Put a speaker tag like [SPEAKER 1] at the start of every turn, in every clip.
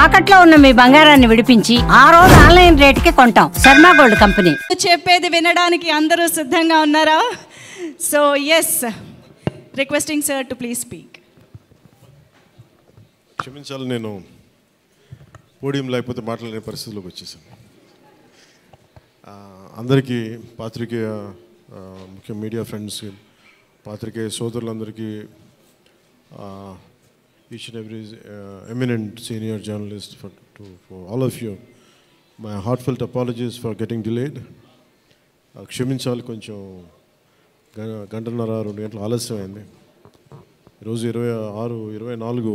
[SPEAKER 1] తాకట్లో ఉన్న మీ బంగారాన్ని విడిపించి ఆ రోజు ఆన్లైన్ రేటుకి కొంటాం. Sharma gold company.
[SPEAKER 2] చెప్పేది వినడానికి అందరూ సిద్ధంగా ఉన్నారా? So yes, requesting sir to please speak.
[SPEAKER 3] క్షమించాలి, నేను పోడియం లేకపోతే మాట్లాడే పరిస్థితిలోకి వచ్చేసాను. అందరికీ పాత్రికేయ ముఖ్య మీడియా ఫ్రెండ్స్, పాత్రికేయ సోదరులందరికీ, each and every eminent senior journalist, for all of you, my heartfelt apologies for getting delayed. క్షమించాలి, కొంచెం గంటన్నర 2 గంటలు ఆలస్యమైంది. ఈరోజు 26-24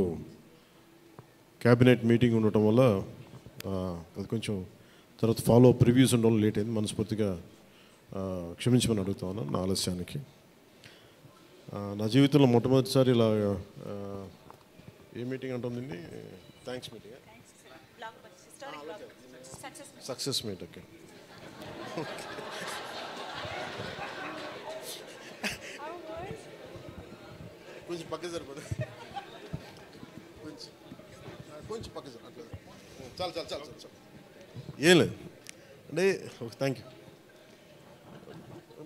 [SPEAKER 3] క్యాబినెట్ మీటింగ్ ఉండటం వల్ల అది కొంచెం తర్వాత ఫాలో అప్ రివ్యూస్ ఉండడం లేట్ అయింది. మనస్ఫూర్తిగా క్షమించమని అడుగుతా ఉన్నాను నా ఆలస్యానికి. నా జీవితంలో మొట్టమొదటిసారి ఇలా ఏ మీటింగ్ అంటుందండి? Thanks meeting, success meet. Okay, కొంచెం పక్క సరిపడు, కొంచెం పక్క సార్, అట్లా చాలు చాలు చాలు చాలు చాలు, ఏం లేదు అంటే. Okay, thank you.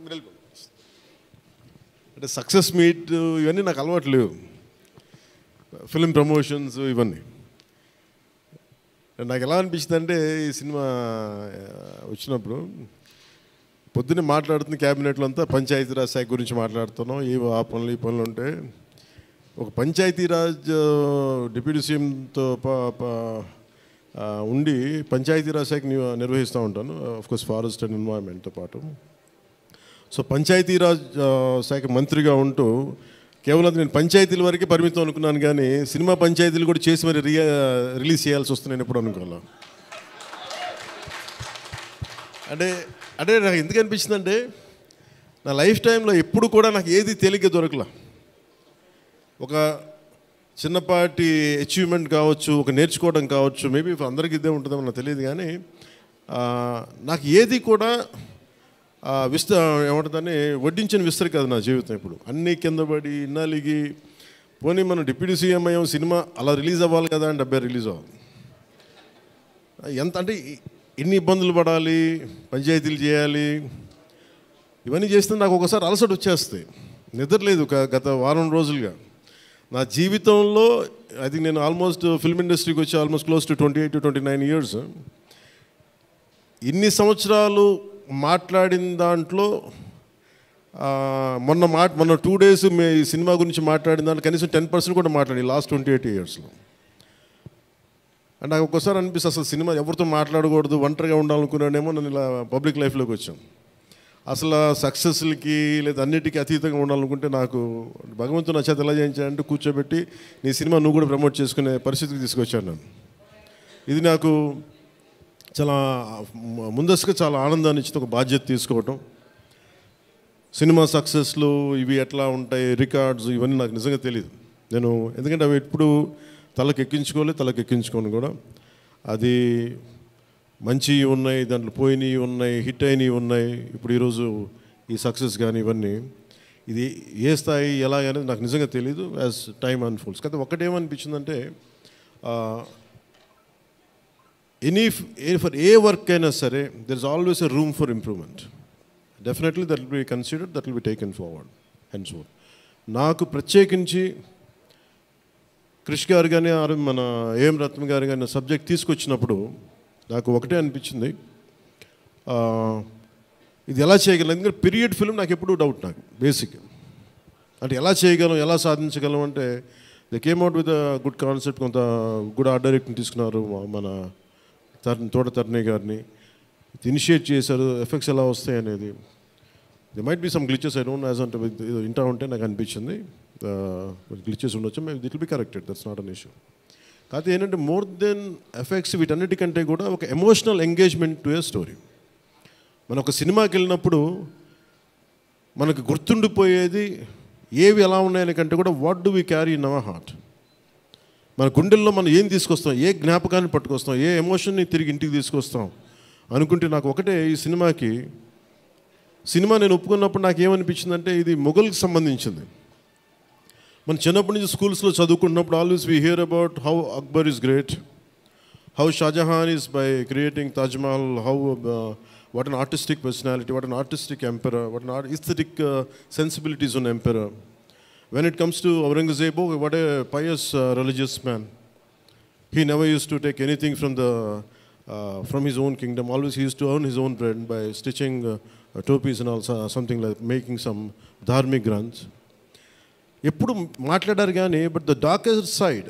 [SPEAKER 3] మీరు వెళ్ళిపోండి. అంటే సక్సెస్ మీట్ ఇవన్నీ నాకు అలవాటు లేవు, ఫిల్మ్ ప్రమోషన్స్ ఇవన్నీ. నాకు ఎలా అనిపించింది అంటే, ఈ సినిమా వచ్చినప్పుడు పొద్దున్నే మాట్లాడుతున్న క్యాబినెట్లో అంతా పంచాయతీరాజ్ శాఖ గురించి మాట్లాడుతున్నాం. ఆ పనులు ఈ పనులు ఉంటే ఒక పంచాయతీరాజ్ డిప్యూటీ సీఎంతో ఉండి పంచాయతీరాజ్ శాఖ నిర్వహిస్తూ ఉంటాను, ఆఫ్కోర్స్ ఫారెస్ట్ అండ్ ఎన్వైరన్మెంట్తో పాటు. సో పంచాయతీరాజ్ శాఖ మంత్రిగా ఉంటూ కేవలం నేను పంచాయతీల వరకే పరిమితం అనుకున్నాను, కానీ సినిమా పంచాయతీలు కూడా చేసి మరి రిలీజ్ చేయాల్సి వస్తుంది నేను ఎప్పుడు అనుకోవాలి. అంటే నాకు ఎందుకు అనిపించిందంటే, నా లైఫ్ టైంలో ఎప్పుడు కూడా నాకు ఏది తేలిగ్గా దొరకలా. ఒక చిన్నపాటి అచీవ్మెంట్ కావచ్చు, ఒక నేర్చుకోవడం కావచ్చు, మేబీ అందరికీ ఇదే ఉంటుందేమో నాకు తెలియదు, కానీ నాకు ఏది కూడా ఏమంటుందని వడ్డించిన విస్తరి కాదు నా జీవితం. ఇప్పుడు అన్నీ కింద పడి ఇన్నాళ్ళకి పోనీ మనం డిప్యూటీ సీఎం అయ్యాం, సినిమా అలా రిలీజ్ అవ్వాలి కదా అని 70 రిలీజ్ అవ్వాలి. ఎంత అంటే ఎన్ని ఇబ్బందులు పడాలి, పంచాయతీలు చేయాలి, ఇవన్నీ చేస్తే నాకు ఒకసారి అలసట వచ్చేస్తాయి. నిద్రలేదు గత వారం రోజులుగా నా జీవితంలో. అది నేను ఆల్మోస్ట్ ఫిల్మ్ ఇండస్ట్రీకి వచ్చి ఆల్మోస్ట్ క్లోజ్ టు 28-29 ఇయర్స్. ఇన్ని సంవత్సరాలు మాట్లాడిన దాంట్లో మొన్న 2 days ఈ సినిమా గురించి మాట్లాడిన దాంట్లో కనీసం 10% కూడా మాట్లాడి లాస్ట్ 28 ఇయర్స్లో. అంటే నాకు ఒక్కసారి అనిపిస్తుంది, అసలు సినిమా ఎవరితో మాట్లాడకూడదు, ఒంటరిగా ఉండాలనుకున్నాడేమో. నేను ఇలా పబ్లిక్ లైఫ్లోకి వచ్చాను. అసలు సక్సెస్లకి లేదా అన్నిటికీ అతీతంగా ఉండాలనుకుంటే నాకు భగవంతుడు నా చేత ఎలా చేయించాడంటే కూర్చోబెట్టి నీ సినిమా నువ్వు కూడా ప్రమోట్ చేసుకునే పరిస్థితికి తీసుకొచ్చాను నేను. ఇది నాకు చాలా ముందస్తుగా చాలా ఆనందాన్ని ఇచ్చింది, ఒక బాధ్యత తీసుకోవటం. సినిమా సక్సెస్లు ఇవి ఎట్లా ఉంటాయి, రికార్డ్స్ ఇవన్నీ నాకు నిజంగా తెలియదు. నేను ఎందుకంటే అవి ఎప్పుడు తలకెక్కించుకోను కూడా. అది మంచి ఉన్నాయి, దాంట్లో పోయినవి ఉన్నాయి, హిట్ అయినవి ఉన్నాయి. ఇప్పుడు ఈరోజు ఈ సక్సెస్ కానీ ఇవన్నీ ఇది ఏ స్థాయి ఎలాగనేది నాకు నిజంగా తెలీదు యాజ్ టైమ్ అన్ఫోల్డ్స్. కానీ ఒకటేమనిపించిందంటే, ఫర్ ఏ వర్క్ అయినా సరే there is always a room for improvement. Definitely that will be considered, that will be taken forward and so. నాకు ప్రత్యేకించి క్రిష్ గారు కానీ మన ఏఎం రత్న గారు కానీ సబ్జెక్ట్ తీసుకొచ్చినప్పుడు నాకు ఒకటే అనిపించింది, ఇది ఎలా చేయగలం. ఎందుకంటే పీరియడ్ ఫిల్మ్ నాకు ఎప్పుడూ డౌట్, నాకు బేసిక్ అంటే ఎలా చేయగలం, ఎలా సాధించగలం అంటే they came out with good concept. కొంత గుడ్ ఆర్ట్ డైరెక్ట్ని తీసుకున్నారు, మన తోట తరుణి గారిని ఇనిషియేట్ చేశారు. ఎఫెక్ట్స్ ఎలా వస్తాయి అనేది, they might be some glitches, I don't as అంటే వింటా ఉంటే నాకు అనిపించింది గ్లిచెస్ ఉండొచ్చు, maybe it will be corrected, that's not an issue. కాకపోతే ఏంటంటే మోర్ దెన్ ఎఫెక్ట్స్ వీటన్నిటికంటే కూడా ఒక emotional engagement to a story. మనం ఒక సినిమాకి వెళ్ళినప్పుడు మనకు గుర్తుండిపోయేది ఏవి ఎలా ఉన్నాయని కంటే కూడా what do we carry in our heart. మన గుండెల్లో మనం ఏం తీసుకొస్తాం, ఏ జ్ఞాపకాన్ని పట్టుకొస్తాం, ఏ ఎమోషన్ని తిరిగి ఇంటికి తీసుకొస్తాం అనుకుంటే నాకు ఒకటే ఈ సినిమా నేను ఒప్పుకున్నప్పుడు నాకు ఏమనిపించిందంటే, ఇది మొఘల్కి సంబంధించింది. మన చిన్నప్పటి నుంచి స్కూల్స్లో చదువుకుంటున్నప్పుడు always we hear about how Akbar is great, how Shah Jahan is by creating Taj Mahal, how what an artistic personality, what an artistic emperor, what an aesthetic sensibilities on emperor. When it comes to Aurangzeb, oh, what a pious religious man. He never used to take anything from his own kingdom. Always he used to earn his own bread by stitching topis and also something like making some dharmic granths. ఎప్పుడు మాట్లాడారు కానీ but the darker side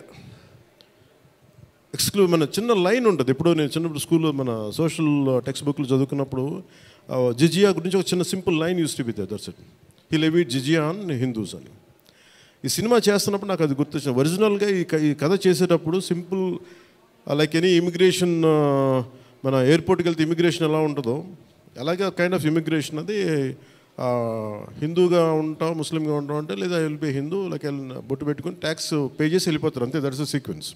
[SPEAKER 3] మన చిన్న line ఉంటుంది. ఎప్పుడు నేను చిన్నప్పుడు స్కూల్లో మన సోషల్ టెక్స్ట్ బుక్లు చదువుకున్నప్పుడు జిజియా గురించి ఒక చిన్న simple line use to be there. That's it. He levied జిజియా ఆన్ హిందూస్ అని. ఈ సినిమా చేస్తున్నప్పుడు నాకు అది గుర్తొచ్చింది. ఒరిజినల్గా ఈ కథ చేసేటప్పుడు సింపుల్ లైక్ ఎనీ ఇమిగ్రేషన్, మన ఎయిర్పోర్ట్కి వెళ్తే ఇమిగ్రేషన్ ఎలా ఉంటుందో అలాగే కైండ్ ఆఫ్ ఇమిగ్రేషన్ అది. హిందూగా ఉంటాం, ముస్లింగా ఉంటాం అంటే లేదా విల్ బి హిందూ లైక్ బొట్టు పెట్టుకుని ట్యాక్స్ పే చేసి వెళ్ళిపోతారు అంతే. That's the sequence.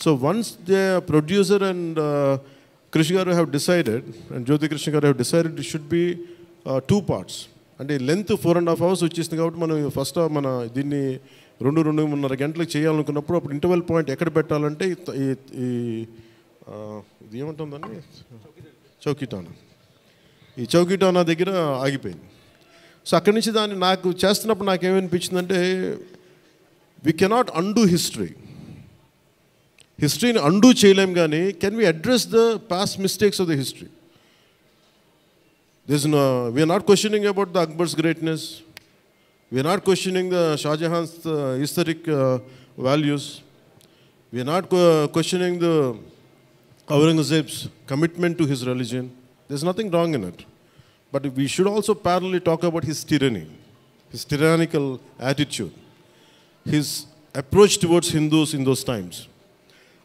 [SPEAKER 3] So once the producer and కృషి గారు హ్యావ్ డిసైడెడ్ అండ్ జ్యోతి కృష్ణ గారు have decided it should be 2 parts. అంటే లెంత్ 4.5 hours వచ్చేసింది కాబట్టి మనం ఫస్ట్ మన దీన్ని 2-2.5 గంటలకు చేయాలనుకున్నప్పుడు అప్పుడు ఇంటర్వెల్ పాయింట్ ఎక్కడ పెట్టాలంటే ఇది ఏమంటుందండి, చౌకీటానా. ఈ చౌకీటానా దగ్గర ఆగిపోయింది. సో అక్కడి నుంచి దాన్ని నాకు చేస్తున్నప్పుడు నాకేమనిపించిందంటే వీ కెనాట్ అండూ హిస్టరీని అండూ చేయలేం, కానీ can we address the past mistakes of the history. We are not questioning about the Akbar's greatness. We are not questioning the Shah Jahan's aesthetic values. We are not questioning the Aurangzeb's commitment to his religion. There's nothing wrong in it. But we should also parallelly talk about his tyranny, his tyrannical attitude, his approach towards Hindus in those times.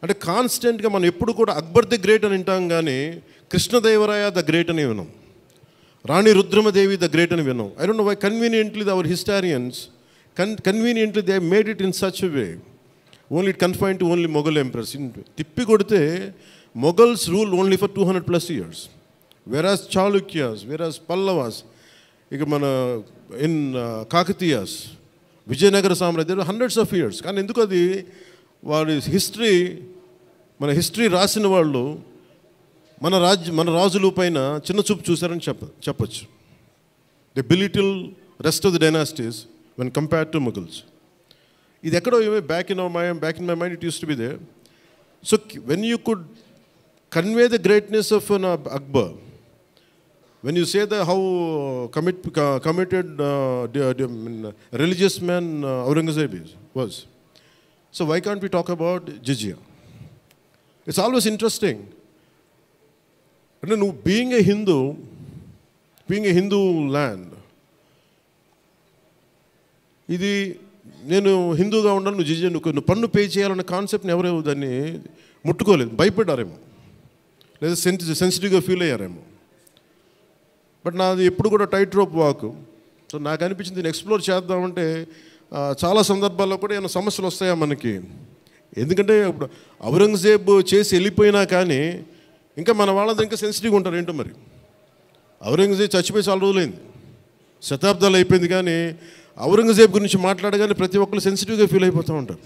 [SPEAKER 3] అంటే కాన్స్టెంట్గా మనం ఎప్పుడు కూడా Akbar the great అని వింటాం, కానీ Krishnadevaraya the great అని విన్నాం, రాణి రుద్రమదేవి ద గ్రేట్ అని విన్నాం. I don't know why conveniently our historians conveniently they made it in such way only it confine to only Mughal empress. తిప్పి కొడితే Mughals rule only for 200+ years. Whereas Chalukyas, whereas Pallavas, ఇక మన in Kakatiyas, Vijayanagara సామ్రాజ్యం hundreds of years. కానీ ఎందుకు అది వాడి మన హిస్టరీ రాసిన వాళ్ళు మన రాజుల పైన చిన్న చూపు చూశారని చెప్పచ్చు. They belittle rest of the dynasties when compared to Mughals. ఇది ఎక్కడో back in my mind it use to be there. So when you could convey the greatness of an Akbar, when you say that how committed religious man Aurangzeb was, so why can't we talk about jizya? It's always interesting. And being a Hindu land, ఇది నేను హిందూగా ఉండాలి, నువ్వు జిజియా నువ్వు పన్ను pay చేయాలన్న కాన్సెప్ట్ని ఎవరు దాన్ని ముట్టుకోలేదు, భయపడ్డారేమో, లేదా సెన్సిటివ్గా ఫీల్ అయ్యారేమో. బట్ నాది ఎప్పుడు కూడా టైట్ రోప్ వాక్. సో నాకు అనిపించింది దీన్ని ఎక్స్ప్లోర్ చేద్దామంటే చాలా సందర్భాల్లో కూడా ఏమైనా సమస్యలు వస్తాయా మనకి. ఎందుకంటే ఇప్పుడు ఔరంగజేబ్ చేసి వెళ్ళిపోయినా కానీ ఇంకా మన వాళ్ళంతా ఇంకా సెన్సిటివ్గా ఉంటారు ఏంటో మరి. ఔరంగజేబ్ చచ్చిపోయి చాలా రోజులైంది, శతాబ్దాలు అయిపోయింది, కానీ ఔరంగజేబ్ గురించి మాట్లాడగానే ప్రతి ఒక్కరు సెన్సిటివ్గా ఫీల్ అయిపోతూ ఉంటారు.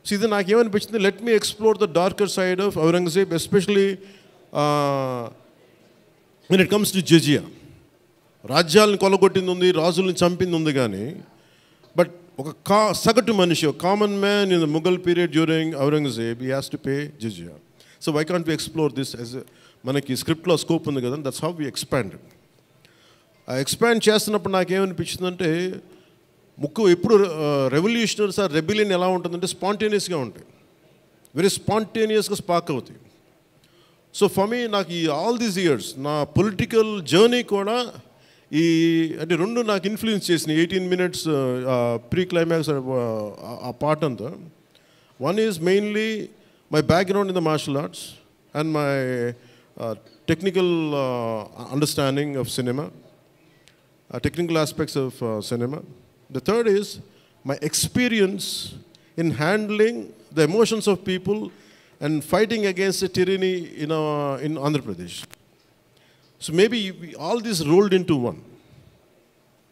[SPEAKER 3] సో ఇది నాకేమనిపించింది, let me explore the darker side of Aurangzeb, especially when it comes to jizya. రాజ్యాలను కొలగొట్టింది ఉంది, రాజుల్ని చంపింది ఉంది, కానీ బట్ ఒక సగటు మనిషి, ఒక common man in the Mughal period during Aurangzeb he has to pay జిజియా. So why can't we explore this as మనకి స్క్రిప్ట్లో స్కోప్ ఉంది కదా, దట్స్ హౌ వి ఎక్స్పాండెడ్. ఆ ఎక్స్పాండ్ చేస్తున్నప్పుడు నాకేమనిపించిందంటే ఎప్పుడు రెవల్యూషనరీస్ ఆర్ రెబిలియన్ ఎలా ఉంటుందంటే స్పాంటేనియస్గా ఉంటాయి, వెరీ స్పాంటేనియస్గా స్పార్క్ అవుతాయి. సో ఫర్ మీ నాకు ఈ ఆల్ దీస్ ఇయర్స్ నా పొలిటికల్ జర్నీ కూడా అంటే రెండు నాకు ఇన్ఫ్లుయెన్స్ చేసినాయి. 18 minutes ప్రీ క్లైమాక్స్ ఆ పార్ట్ అంతా. One is mainly my background in the martial arts and my technical understanding of cinema, technical aspects of cinema. The third is my experience in handling the emotions of people and fighting against the tyranny in Andhra Pradesh. So maybe all this rolled into one.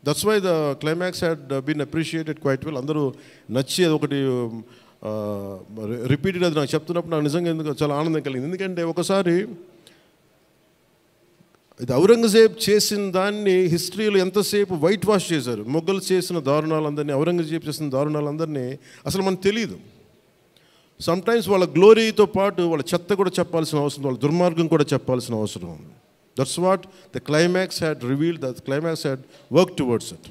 [SPEAKER 3] That's why the climax had been appreciated quite well. Andaru nachi adokati repeated అది నాకు చెప్తున్నప్పుడు నాకు నిజంగా ఎందుకు చాలా ఆనందం కలిగింది. ఎందుకంటే ఒకసారి ఇది ఔరంగజేబ్ చేసిన దాన్ని హిస్టరీలో ఎంతసేపు వైట్ వాష్ చేశారు. మొఘల్ చేసిన దారుణాలందరినీ, ఔరంగజేబ్ చేసిన దారుణాలందరినీ అసలు మనకు తెలియదు. సమ్టైమ్స్ వాళ్ళ గ్లోరీతో పాటు వాళ్ళ చెత్త కూడా చెప్పాల్సిన అవసరం, వాళ్ళ దుర్మార్గం కూడా చెప్పాల్సిన అవసరం. That's what the climax had revealed, the climax had work towards it.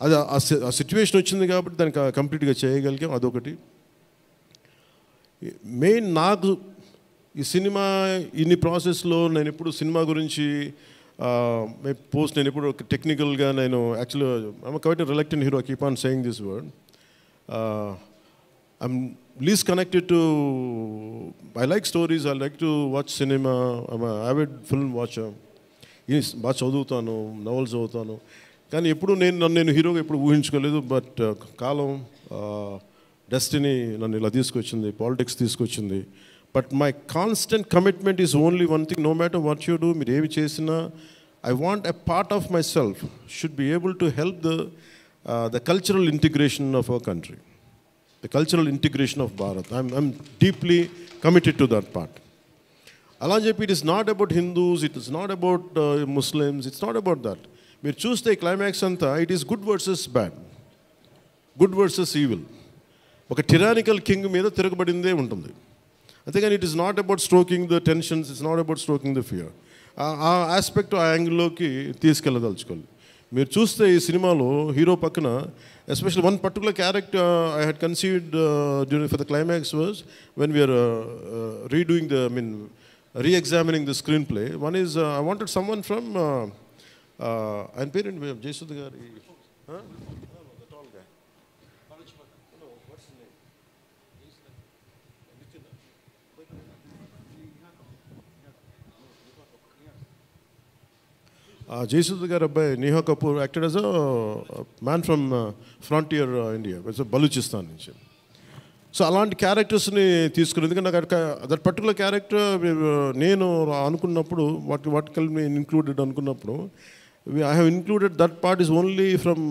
[SPEAKER 3] అది ఆ సిచ్యువేషన్ వచ్చింది కాబట్టి దానికి కంప్లీట్గా చేయగలిగాం. అదొకటి. మెయిన్ నాకు ఈ సినిమా ఇన్ని ప్రాసెస్లో నేను ఎప్పుడు సినిమా గురించి నేను ఎప్పుడు టెక్నికల్గా నేను యాక్చువల్గా I'm quite reluctant hero, keep on saying this word. I'm least connected to, I like stories, I like to watch cinema, I'm an avid film watcher. బాగా చదువుతాను, నవల్స్ చదువుతాను, కానీ ఎప్పుడు నేను హీరోగా ఎప్పుడు ఊహించుకోలేదు. బట్ కాలం, డెస్టినీ నన్ను ఇలా తీసుకొచ్చింది, పాలిటిక్స్ తీసుకొచ్చింది. But my constant commitment is only one thing, no matter what you do, మీరు ఏమి చేసినా I want a part of myself should be able to help the cultural integration of our country. The cultural integration of Bharat. I'm deeply committed to that part. It is not about Hindus, it is not about Muslims, it's not about that. Meer chuste climax anta, it is good versus bad, good versus evil. Oka tyrannical king meeda tiragabadinde untundi. Antegani it is not about stroking the tensions, it's not about stroking the fear. Aa aspect a angle loki తీసుకెళ్ళదలుచుకోవాలి. మీరు చూస్తే ఈ సినిమాలో hero పక్కన especially one particular character I had conceived during for the climax was when we are redoing reexamining the screenplay. One is I wanted someone from ఆయన పేరేంటి, జయసుధ గారి జయసుధ గారు అబ్బాయి Neha Kapoor acted as a man from frontier India, Baluchistan నుంచి. So అలాంటి క్యారెక్టర్స్ని తీసుకుని, ఎందుకంటే నాకు దట్ పర్టికులర్ క్యారెక్టర్ నేను అనుకున్నప్పుడు వాట్ కెన్ బి ఇన్క్లూడెడ్ అనుకున్నప్పుడు I have included that part is only from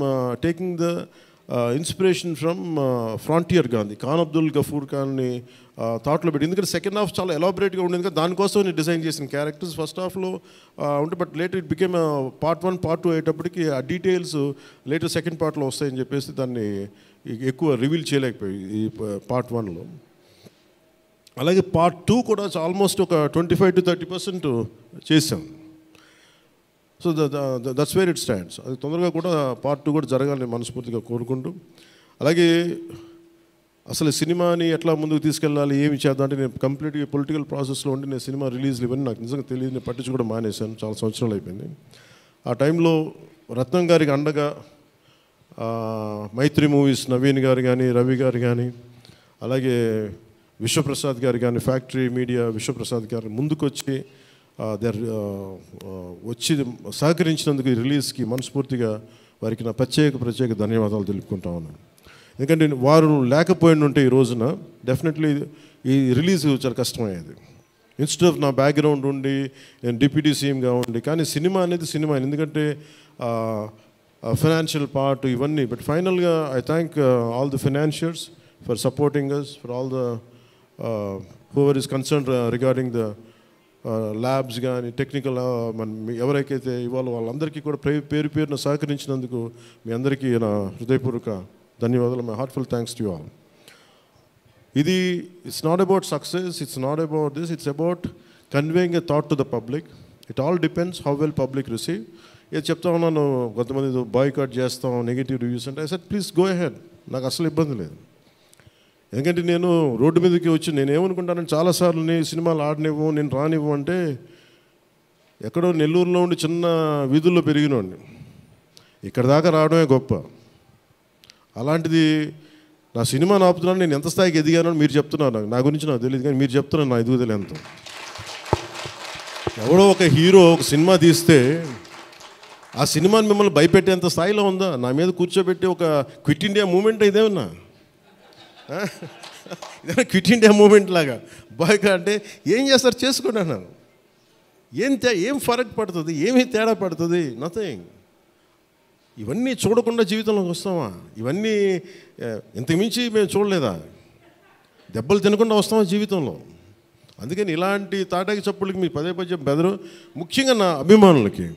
[SPEAKER 3] taking the inspiration from frontier Gandhi, Khan Abdul Gaffar ఖాన్ని థాట్లో పెట్టి. ఎందుకంటే సెకండ్ హాఫ్ చాలా ఎలాబరేట్గా ఉండేది కదా, దానికోసం నేను డిజైన్ చేసిన క్యారెక్టర్స్ ఫస్ట్ హాఫ్లో ఉంటే, but later it became part 1 part 2 అయ్యేటప్పటికి ఆ డీటెయిల్స్ లేటర్ సెకండ్ పార్ట్లో వస్తాయని చెప్పేసి దాన్ని ఎక్కువ రివీల్ చేయలేకపోయి ఈ పార్ట్ 1లో. అలాగే పార్ట్ 2 కూడా ఆల్మోస్ట్ ఒక 25 to 30% చేసాం. So that's where it stands. అది తొందరగా కూడా పార్ట్ 2 కూడా జరగాలని మనస్ఫూర్తిగా కోరుకుంటూ, అలాగే అసలు సినిమాని ఎట్లా ముందుకు తీసుకెళ్ళాలి, ఏమి చేద్దాం అంటే నేను కంప్లీట్గా పొలిటికల్ ప్రాసెస్లో ఉండి నేను సినిమా రిలీజ్లు ఇవన్నీ నాకు నిజంగా తెలియదు, నేను పట్టించుకోవడం మానేశాను, చాలా సంవత్సరాలు అయిపోయింది. ఆ టైంలో రత్నం గారికి అండగా మైత్రి మూవీస్ నవీన్ గారు కానీ, రవి గారు కానీ, అలాగే విశ్వప్రసాద్ గారు కానీ, ఫ్యాక్టరీ మీడియా విశ్వప్రసాద్ గారు ముందుకు వచ్చి వచ్చి సహకరించినందుకు ఈ రిలీజ్కి మనస్ఫూర్తిగా వారికి నా ప్రత్యేక ధన్యవాదాలు తెలుపుకుంటా ఉన్నాను. ఎందుకంటే వారు లేకపోయిన ఉంటే ఈ రోజున డెఫినెట్లీ ఈ రిలీజ్ చాలా కష్టమయ్యేది. ఇన్స్టెడ్ ఆఫ్ నా బ్యాక్గ్రౌండ్ ఉండి నేను డిప్యూటీ సీఎంగా ఉండి, కానీ సినిమా అనేది సినిమా, ఎందుకంటే ఫైనాన్షియల్ పార్ట్ ఇవన్నీ. బట్ ఫైనల్గా I thank all the financiers for supporting us, for all the whoever is concern regarding the labs కానీ టెక్నికల్ ఎవరైతే ఇవాళ వాళ్ళందరికీ కూడా పేరున సహకరించినందుకు మీ అందరికీ నా హృదయపూర్వక ధన్యవాదాలు. My heartful thanks to you all. ఇది it's not about success, it's not about this, it's about conveying a thought to the public. It all depends how well public receive. ఏది చెప్తా ఉన్నాను, కొంతమంది బాయ్కాట్ చేస్తాం, నెగిటివ్ రివ్యూస్ అంటే, I said please go ahead, నాకు అసలు ఇబ్బంది లేదు. ఎందుకంటే నేను రోడ్డు మీదకి వచ్చి నేను ఏమనుకుంటానంటే చాలాసార్లు నేను సినిమాలు ఆడనివ్వు, నేను రానివ్వు అంటే, ఎక్కడో నెల్లూరులో ఉండి చిన్న వీధుల్లో పెరిగినోడిని, ఇక్కడ దాకా రావడమే గొప్ప. అలాంటిది నా సినిమాని ఆపుతున్నాను, నేను ఎంత స్థాయికి ఎదిగానని మీరు చెప్తున్నారు. నా గురించి నాకు తెలియదు, కానీ మీరు చెప్తున్నారు నా ఎదుగుదల ఎంత. ఎవడో ఒక హీరో ఒక సినిమా తీస్తే ఆ సినిమాని మిమ్మల్ని భయపెట్టేంత స్థాయిలో ఉందా? నా మీద కూర్చోబెట్టి ఒక క్విట్ ఇండియా మూమెంట్ ఇదేమన్నా, ఇదేమన్నా క్విట్ ఇండియా మూమెంట్ లాగా బాయ్కా అంటే ఏం చేస్తారు చేసుకోండి అన్నాను. ఏం ఫరక్ పడుతుంది, ఏమీ తేడా పడుతుంది? నథింగ్. ఇవన్నీ చూడకుండా జీవితంలోకి వస్తామా? ఇవన్నీ ఇంతకుమించి మేము చూడలేదా? దెబ్బలు తినకుండా వస్తామా జీవితంలో? అందుకని ఇలాంటి తాటాకి చప్పులకి మీరు పదే పదే బెదరు. ముఖ్యంగా నా అభిమానులకి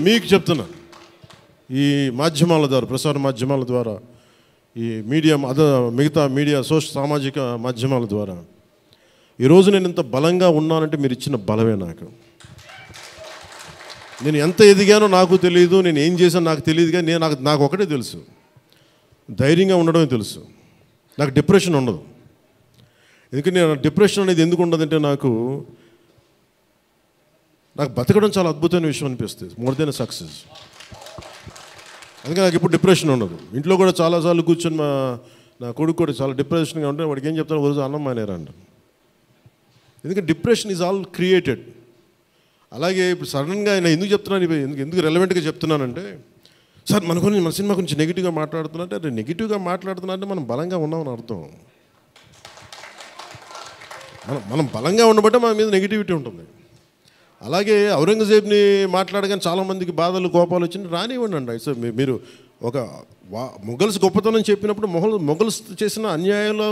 [SPEAKER 3] మీకు చెప్తున్నా, ఈ మాధ్యమాల ద్వారా, ప్రసార మాధ్యమాల ద్వారా, ఈ మీడియా మిగతా మీడియా సామాజిక మాధ్యమాల ద్వారా ఈరోజు నేను ఇంత బలంగా ఉన్నానంటే మీరు ఇచ్చిన బలమే నాకు. నేను ఎంత ఎదిగానో నాకు తెలియదు, నేను ఏం చేశానో నాకు తెలియదు, కానీ నాకు ఒకటే తెలుసు, ధైర్యంగా ఉండడమే తెలుసు. నాకు డిప్రెషన్ ఉండదు. ఎందుకంటే నేను డిప్రెషన్ అనేది ఎందుకు ఉండదంటే నాకు బతకడం చాలా అద్భుతమైన విషయం అనిపిస్తుంది, మోర్ దెన్ సక్సెస్. అందుకే నాకు ఇప్పుడు డిప్రెషన్ ఉండదు. ఇంట్లో కూడా చాలాసార్లు కూర్చొని నా కొడుకు కూడా చాలా డిప్రెషన్గా ఉంటే వాడికి ఏం చెప్తాను, రోజు అన్నం మానేరంట. ఎందుకంటే డిప్రెషన్ ఈజ్ ఆల్ క్రియేటెడ్. అలాగే ఇప్పుడు సడన్గా ఆయన ఎందుకు చెప్తున్నాను, ఎందుకు రెలవెంట్గా చెప్తున్నానంటే, సార్ మన సినిమా గురించి నెగిటివ్గా మాట్లాడుతున్నట్టే, అదే నెగిటివ్గా మాట్లాడుతున్నట్టే మనం బలంగా ఉన్నామని అర్థం. మనం బలంగా ఉండబట్టే మన మీద నెగిటివిటీ ఉంటుంది. అలాగే ఔరంగజేబ్ని మాట్లాడగానే చాలామందికి బాధలు కోపాలు వచ్చింది, రానివ్వండి. సో మీరు ఒక మొఘల్స్ గొప్పతనం చెప్పినప్పుడు మొఘల్స్ చేసిన అన్యాయాలు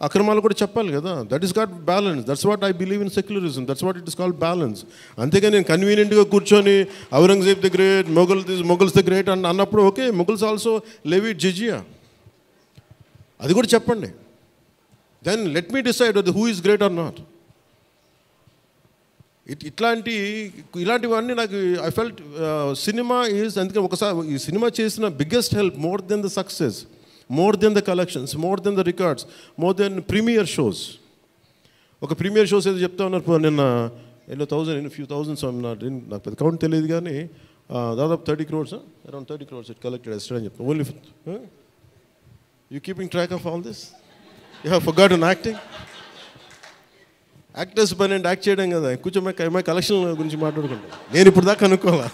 [SPEAKER 3] అక్రమాలు కూడా చెప్పాలి కదా. That is got balance. That's what I believe in secularism. That's what it is called balance. అంతేగా నేను కన్వీనియంట్గా కూర్చొని Aurangzeb the great, Mughals the great అన్నప్పుడు ఓకే, మొఘల్స్ ఆల్సో లెవిడ్ జిజియా, అది కూడా చెప్పండి. Then let me decide who is great or not. ఇలాంటివన్నీ నాకు ఐ ఫెల్ట్ సినిమా ఈజ్, అందుకే ఒకసారి ఈ సినిమా చేసిన biggest help, more then the success, more then the collections, more then the records, more then premiere shows. ఒక premiere shows ఏదో చెప్తా ఉన్నారు నిన్న, ఫ్యూ థౌజండ్స్, నాకు పెద్ద కౌంట్ తెలియదు కానీ దాదాపు 30 crores, around 30 crores it collected yesterday అని చెప్తాను. Only you keeping track of all this? You have forgotten acting? Actors పని అంటే యాక్ట్ చేయడం కదా, కూర్చోమై కలెక్షన్ గురించి మాట్లాడుకుంటాం. నేను ఇప్పుడు దాకా అనుకోవాలా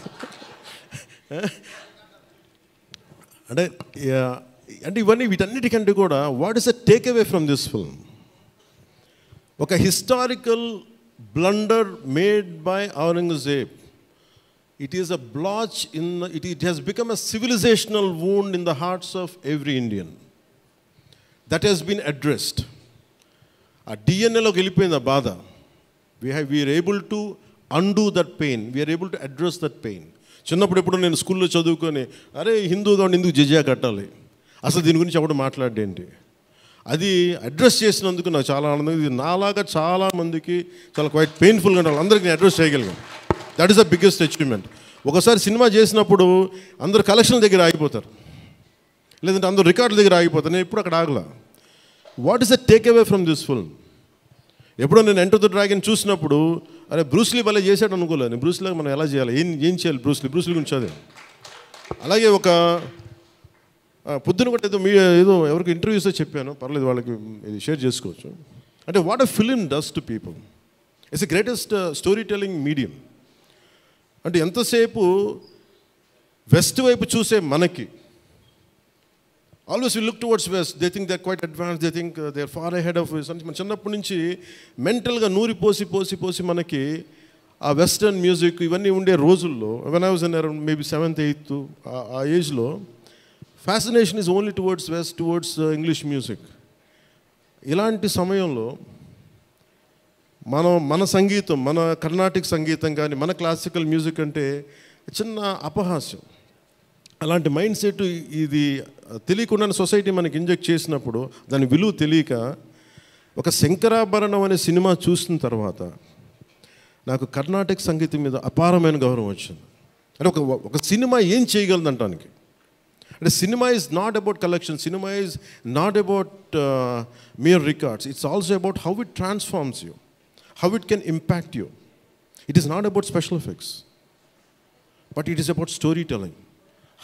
[SPEAKER 3] అంటే ఇవన్నీ వీటన్నిటికంటే కూడా what is the takeaway from this film? ఒక historical blunder made by Aurangzeb. It is a blotch in it has become a civilizational wound in the hearts of every Indian. That has been addressed. ఆ డిఎన్ఏలోకి వెళ్ళిపోయింది ఆ బాధ. We are able to undo that pain, we are able to address that pain. చిన్నప్పుడు ఎప్పుడు నేను స్కూల్లో చదువుకొని, అరే హిందూగా ఉండి ఎందుకు జిజియా కట్టాలి, అసలు దీని గురించి ఎవడు మాట్లాడేంటి, అది అడ్రస్ చేసినందుకు నాకు చాలా ఆనందంగా. ఇది నాలాగా చాలామందికి చాలా క్వైట్ పెయిన్ఫుల్గా ఉండాలి, అందరికీ నేను అడ్రస్ చేయగలిగాను. That is the biggest achievement. ఒకసారి సినిమా చేసినప్పుడు అందరు కలెక్షన్ల దగ్గర ఆగిపోతారు, లేదంటే అందరు రికార్డుల దగ్గర ఆగిపోతారు. నేను ఎప్పుడు అక్కడ ఆగలా. What is the takeaway from this film? ఎప్పుడో నేను ఎంటర్ ద డ్రాగన్ చూసినప్పుడు, అరే బ్రూస్లీ భలే చేశాడు అనుకోలేదు. బ్రూస్లీగా మనం ఎలా చేయాలి, ఏం చేయాలి, బ్రూస్లీ గురించి అదే. అలాగే ఒక పొద్దున కూడా ఏదో ఎవరికి ఇంటర్వ్యూస్లో చెప్పాను, పర్లేదు వాళ్ళకి ఇది షేర్ చేసుకోవచ్చు. అంటే what a film does to people. It's the greatest story telling medium. అంటే ఎంతసేపు వెస్ట్ వైపు చూసే మనకి, always we look towards west, they think they are quite advance, they think they are far ahead of us. అంటే మన చిన్నప్పటి నుంచి మెంటల్గా నూరి పోసి మనకి ఆ వెస్టర్న్ మ్యూజిక్ ఇవన్నీ ఉండే రోజుల్లో, when I was in around maybe 7th 8th ఆ ఏజ్లో, fascination is only towards west, towards English music. ఇలాంటి సమయంలో మన సంగీతం, మన కర్ణాటిక్ సంగీతం కానీ మన క్లాసికల్ మ్యూజిక్ అంటే చిన్న అపహాస్యం. అలాంటి మైండ్ సెట్ ఇది తెలియకుండా సొసైటీ మనకి ఇంజెక్ట్ చేసినప్పుడు, దాని విలువ తెలియక, ఒక శంకరాభరణం అనే సినిమా చూసిన తర్వాత నాకు కర్ణాటక సంగీతం మీద అపారమైన గౌరవం వచ్చింది. అంటే ఒక సినిమా ఏం చేయగలదంటానికి. అంటే cinema is not about collection, cinema is not about mere records, it's also about how it transforms you, how it can impact you. It is not about special effects, but it is about storytelling.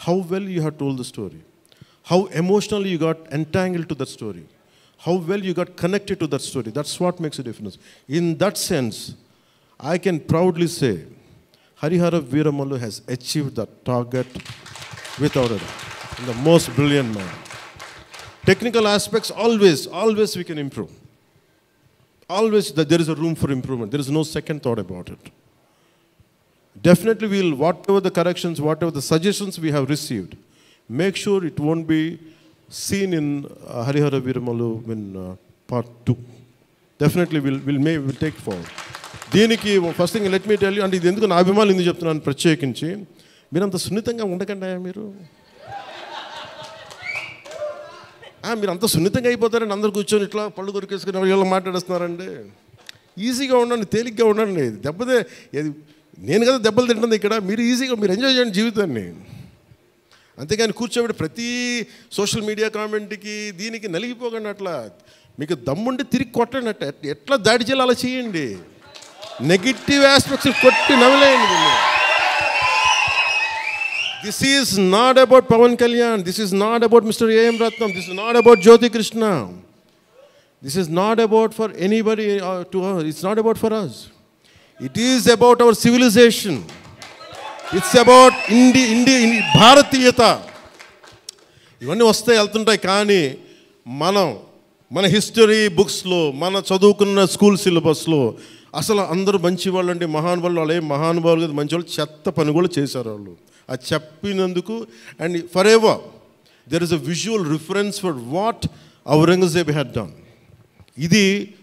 [SPEAKER 3] How well you have told the story, how emotionally you got entangled to that story, how well you got connected to that story. That's what makes a difference. In that sense, I can proudly say Harihara Veeramallu has achieved that target without a doubt. The most brilliant man. Technical aspects, always we can improve. Always there is a room for improvement. There is no second thought about it. definitely we'll, whatever the corrections, whatever the suggestions we have received, make sure it won't be seen in Harihara Veeramalu in part 2. Definitely we'll take forward. దీనికి first thing let me tell you, అంటే ఇది ఎందుకు నా అభిమానులు ఎందుకు చెప్తున్నాను ప్రత్యేకించి, మీరు అంత సున్నితంగా ఉండకండి. మీరు అంత సున్నితంగా అయిపోతారండి, అందరు కూర్చొని ఇట్లా పళ్ళు కొరికేసుకుని వీళ్ళు మాట్లాడేస్తున్నారండి. ఈజీగా ఉండండి, తేలిగ్గా ఉండండి. నేను కదా దెబ్బలు తింటుంది ఇక్కడ, మీరు ఈజీగా మీరు ఎంజాయ్ చేయండి జీవితాన్ని. అంతేగాని కూర్చోబెట్టి ప్రతి సోషల్ మీడియా కామెంట్కి దీనికి నలిగిపోకండి. అట్లా మీకు దమ్ముంటే తిరిగి కొట్టండి. ఎట్లా దాడి చేయాలి అలా చేయండి. నెగిటివ్ ఆస్పెక్ట్స్ కొట్టి నవ్వలేయండి. This is not about Pawan Kalyan, this is not about mister A M Ratnam, this is not about Jyothi Krishna, this is not about for anybody to hurt, it's not about for us. It is about our civilization. It's about భారతీయత. ఇవన్నీ వస్తాయి వెళ్తుంటాయి, కానీ మన history బుక్స్లో, మన చదువుకున్న school సిలబస్లో అసలు అందరూ మంచి వాళ్ళు అంటే మహానుభావులు, వాళ్ళు ఏం మహానుభావులు కదా, మంచి వాళ్ళు, చెత్త పని కూడా చేశారు వాళ్ళు. అది చెప్పినందుకు and forever there is a visual reference for what Aurangzeb had done.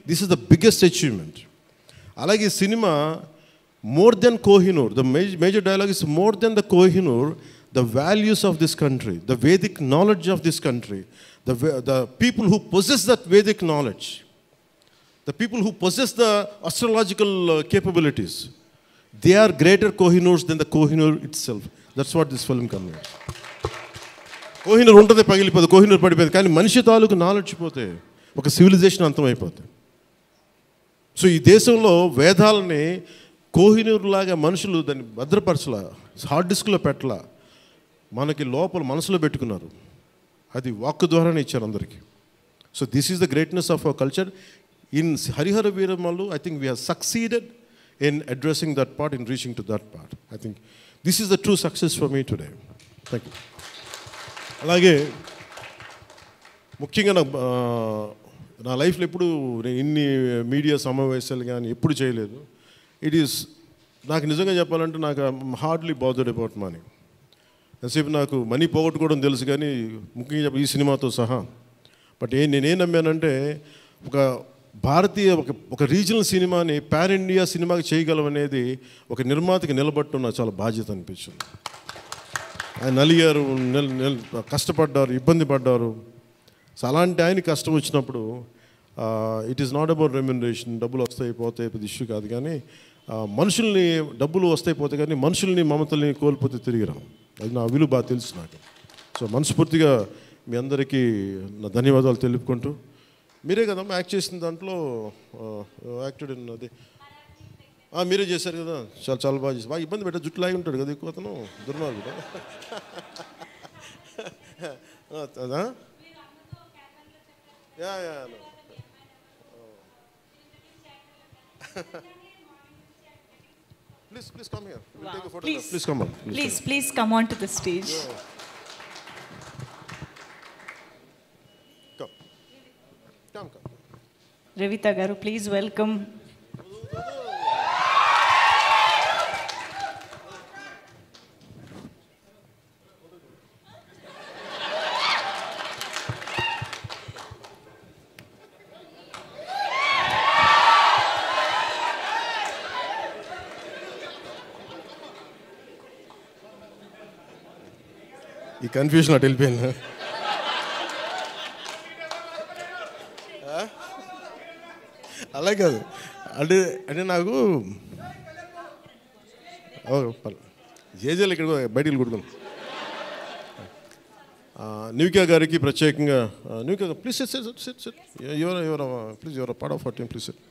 [SPEAKER 3] This is the biggest achievement. అలాగే cinema more than Kohinoor, the major dialogue is more then the Kohinoor, the values of this country, the Vedic knowledge of this country, the people who possess that Vedic knowledge, the people who possess the astrological capabilities, they are greater Kohinoors than the Kohinoor itself. That's what this film conveys. Kohinoor ఉంటుంది, పగిలిపోతుంది, కోహినూర్ పడిపోతుంది, కానీ మనిషి తాలూకు knowledge పోతే ఒక civilisation అంతమైపోతుంది. So ఈ దేశంలో వేదాలని కోహినూరులాగా మనుషులు దాన్ని భద్రపరచలా, హార్డ్ డిస్క్లో పెట్టలా, మనకి లోపల మనసులో పెట్టుకున్నారు. అది వాక్కు ద్వారానే ఇచ్చారు అందరికీ. So this is the greatness of our culture. In Harihara Veeramallu I think we have succeeded in addressing that part, in reaching to that part. I think this is the true success for me today. Thank you. అలాగే ముఖ్యంగా నా లైఫ్లో ఎప్పుడు నేను ఇన్ని media సమావేశాలు కానీ ఎప్పుడు చేయలేదు. నాకు నిజంగా చెప్పాలంటే నాకు హార్డ్లీ బాదర్డ్ అబౌట్ మనీ. ఎంతసేపు నాకు మనీ పోగొట్టుకోవడం తెలుసు, కానీ ముఖ్యంగా చెప్పి ఈ సినిమాతో సహా. బట్ నేనేం నమ్మానంటే ఒక భారతీయ ఒక రీజనల్ సినిమాని పాన్ ఇండియా సినిమాకి చేయగలం అనేది ఒక నిర్మాతకి నిలబట్టడం నాకు చాలా బాధ్యత అనిపించింది. ఆయన నలిగారు, కష్టపడ్డారు, ఇబ్బంది పడ్డారు. సో అలాంటి ఆయన కష్టం వచ్చినప్పుడు it is not about remuneration, డబ్బులు వస్తాయి పోతాయి, పెద్ద ఇష్యూ కాదు. కానీ మనుషుల్ని, డబ్బులు వస్తాయి పోతాయి, కానీ మనుషుల్ని, మమతల్ని కోల్పోతే తిరిగి రాం. అది నా విలువ బాగా తెలుసు నాకు. సో మనస్ఫూర్తిగా మీ అందరికీ నా ధన్యవాదాలు తెలుపుకుంటూ, మీరే కదమ్మా యాక్ట్ చేసిన దాంట్లో యాక్టెడ్ అది మీరే చేశారు కదా, చాలా చాలా బాగా చేశారు. బాగా ఇబ్బంది పెట్టా, జుట్టు లాగి ఉంటాడు కదా ఎక్కువ అతను, దుర్మార్గుడు. అదా Please come here. We'll take a photograph. Please come on.
[SPEAKER 2] Please come on to the stage.
[SPEAKER 3] Come.
[SPEAKER 2] Revita garu, please welcome.
[SPEAKER 3] ఈ కన్ఫ్యూజన్ అటు వెళ్ళిపోయింది. అలా కాదు అంటే నాకు జేజేలు ఇక్కడ బయటికి కొడుకున్నాం. న్యూకా గారికి ప్రత్యేకంగా, న్యూకా please sit please your part of our team, please sit.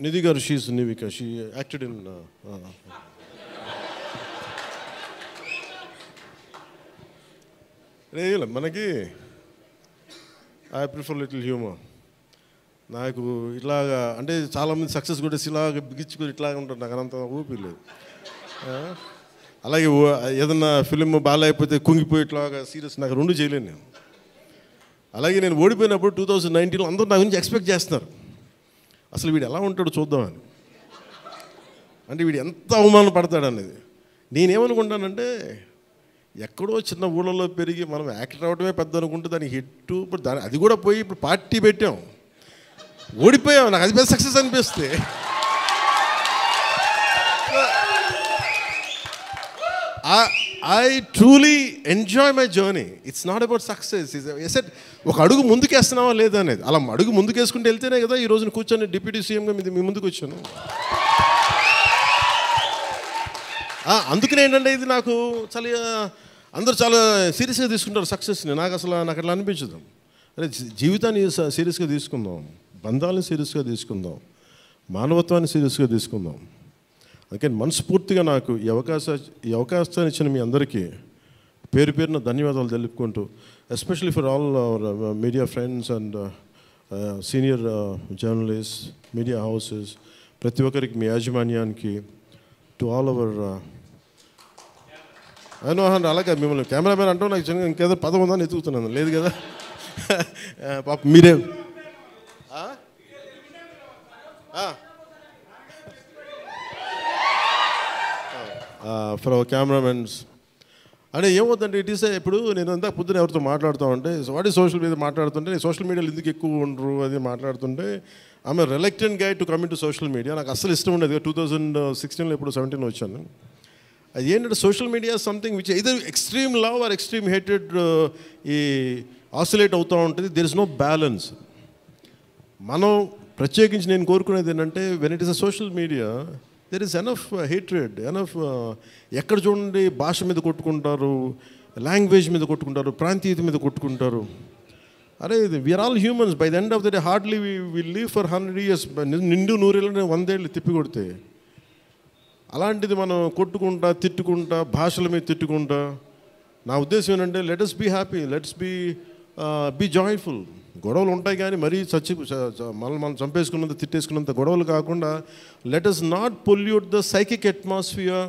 [SPEAKER 3] Nidhi garu, she is Nivika. She acted in. మనకి ఐ ప్రిఫర్ లిటిల్ హ్యూమర్. నాకు ఇట్లాగా అంటే చాలామంది సక్సెస్ కూడా ఇలాగ బిగించుకుని ఇట్లాగా ఉంటారు, నాకు అంత ఊపి లేదు. అలాగే ఏదన్నా ఫిలిం బాగాలేకపోతే కుంగిపోయేట్లాగా సీరియస్ నాకు రెండు చేయలేను నేను. అలాగే నేను ఓడిపోయినప్పుడు 2019లో అందరూ నా గురించి ఎక్స్పెక్ట్ చేస్తున్నారు, అసలు వీడు ఎలా ఉంటాడో చూద్దామని, అంటే వీడు ఎంత అవమానం పడతాడు అనేది. నేనేమనుకుంటానంటే ఎక్కడో చిన్న ఊళ్ళలో పెరిగి మనం యాక్టర్ అవడమే పెద్ద అనుకుంటే దానికి హిట్, ఇప్పుడు అది కూడా పోయి ఇప్పుడు పార్టీ పెట్టాం, ఓడిపోయాం, నాకు అది పెద్ద సక్సెస్ అనిపిస్తే. I truly enjoy my journey. It's not about success. I said ఒక అడుగు ముందుకేస్తున్నావా లేదా అనేది. అలా అడుగు ముందుకేసుకుంటూ వెళ్తేనే కదా ఈ రోజున కూర్చొని డిప్యూటీ సీఎంగా మీ ముందుకు వచ్చాను. అందుకనే ఏంటంటే ఇది నాకు చాలా అందరూ చాలా సీరియస్గా తీసుకుంటారు సక్సెస్ని. నాకు అట్లా అనిపించదు. అరే జీవితాన్ని సీరియస్గా తీసుకుందాం, బంధాలను సీరియస్గా తీసుకుందాం, మానవత్వాన్ని సీరియస్గా తీసుకుందాం. అందుకని మనస్ఫూర్తిగా నాకు ఈ అవకాశాన్ని ఇచ్చిన మీ అందరికీ పేరు పేరున ధన్యవాదాలు తెలుపుకుంటూ, especially for all our media friends and senior journalist, media houses, ప్రతి ఒక్కరికి మీ యాజమాన్యానికి, టు ఆల్ అవర్ అలాగే మిమ్మల్ని కెమెరామెన్ అంటూ నాకు చిన్న ఇంకేదో పదం ఉందని ఎత్తుకుతున్నాను, లేదు కదా పాప మీరే ఫర్ అవర్ కెమెరామెన్స్. అంటే ఏమవుతుందంటే ఇట్ ఈస్ ఇప్పుడు నేను అంతా పొద్దున ఎవరితో మాట్లాడుతూ ఉంటే వాటి సోషల్ మీడియా మాట్లాడుతుంటే నేను సోషల్ మీడియాలో ఎందుకు ఎక్కువ ఉండరు అది మాట్లాడుతుంటే ఆమె reluctant guy to coming to social media. నాకు అస్సలు ఇష్టం ఉండేది. 2016లో ఇప్పుడు 17 వచ్చాను. అది ఏంటంటే social media something which either extreme love or extreme hated ఈ ఆసిలేట్ అవుతూ ఉంటుంది. There is no balance. మనం ప్రత్యేకించి నేను కోరుకునేది ఏంటంటే when it is a social media there is enough hatred, enough ఎక్కడ చూడండి భాష మీద కొట్టుకుంటారు, లాంగ్వేజ్ మీద కొట్టుకుంటారు, ప్రాంతీయత మీద కొట్టుకుంటారు. అరే we are all humans. By the end of the day hardly we live for 100 years. నిండు 100 ఏళ్ళని 100 ఏళ్ళు తిప్పి కొడితే అలాంటిది మనం కొట్టుకుంటా తిట్టుకుంటా భాషల మీద తిట్టుకుంటా. నా ఉద్దేశం ఏంటంటే let us be happy, let's be joyful. గొడవలు ఉంటాయి కానీ మరీ మనం చంపేసుకున్నంత తిట్టేసుకున్నంత గొడవలు కాకుండా let us not pollute the psychic atmosphere.